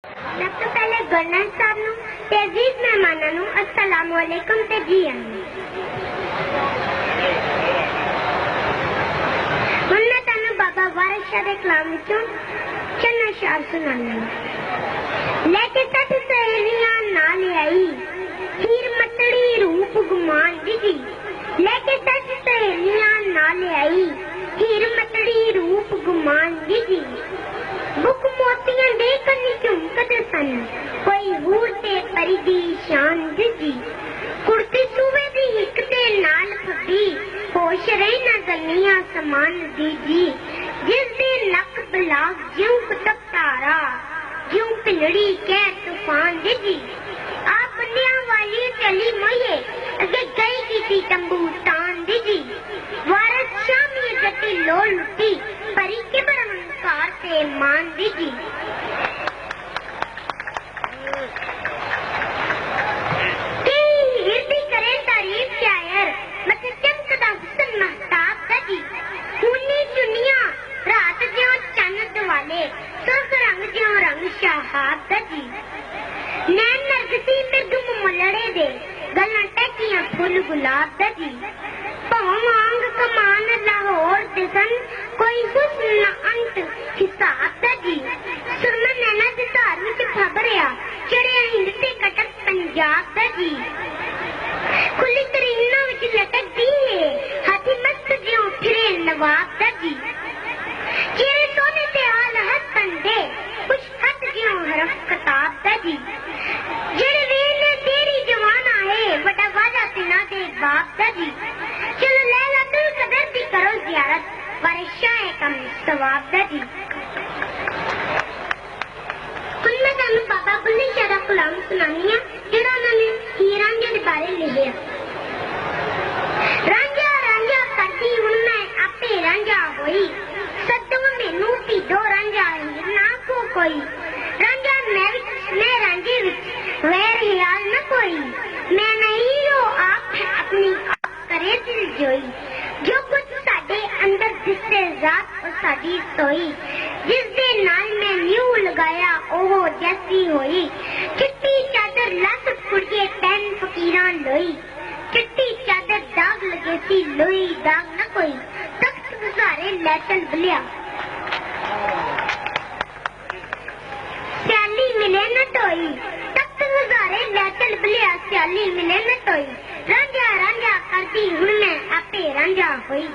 सब तो पहले गवर्नर साहब नूं ते अजीज मेहमानां नूं अस्सलाम वालेकुम ते जी आईं। हुण मैं तुहानूं बाबा वारिस शाह दे कलाम विचों चन्ना शार सुणानी लेके सठ सहेलियां नाल आई हीर मटड़ी रूप गुमान जी लेके सठ सहेलियां नाल आई हीर मटड़ी रूप गुमान जी बुक मोतियां दे कन्नी झुमकदे सन कोई हूर ते परी दी शान जी कुर्ती सूबे दी हिक दे नाल फगी होश रही ना गलियां समान दी जी जिस दे लक बलाग ज्यों कुतब तारा ज्यों पिलड़ी कह तूफान जी आ बंदियां वाली चली मोये अगे गई किसी तंबू तान जी वारस शामी गति लो लुटी परी के बरंकार से मान जी फुल गुलाब दी भांग कमान लाहौर दिसन कोई हुस्न अंत हिसाब दी सुरमन नैना दे धार विच खबरिया चढ़िया हिंद ते कटक पंजाब दी खुली तरीना विच लटक दी है हाथी मस्त ज्यों फिरे नवाब दी चेहरे सोने ते हाल हसन दे कुछ खत ज्यों हरफ किताब दी जेड़े वेले तेरी जवान आए बड़ा वादा तिना दे बाप दी चलो लैलातुल कदर दी करो ज़ियारत वारिस शाह कम सवाब दी हुण मैं तुहानूं बाबा बुल्ले शाह दा कलाम सुणानी है जेड़ा उन्होंने हीर रांझे दे बारे लिखिया। रांझा रांझा करदी हुण मैं आपे रांझा होई सद्दो मैनू पीडो रांझा हीर ना को कोई रांझा मैं रांझे विच वैर हियाल न कोई मैं नहीं हो आप अपनी करे दिल जोई जो कुछ साडे अंदर दिसते जात और साडी सोई जिस दे नाल मैं न्यू लगाया ओहो जैसी होई चिट्टी चादर लस कुड़िए पैन फकीरां लोई चिट्टी चादर दाग लगे सी लोई दाग न कोई तख्त गुजारे लैचल बलिया स्याली मिले न टोई तख्त गुजारे लैचल बलिया स्याली मिले न टोई रांझा रांझा करदी हुण मैं आपे रांझा होई।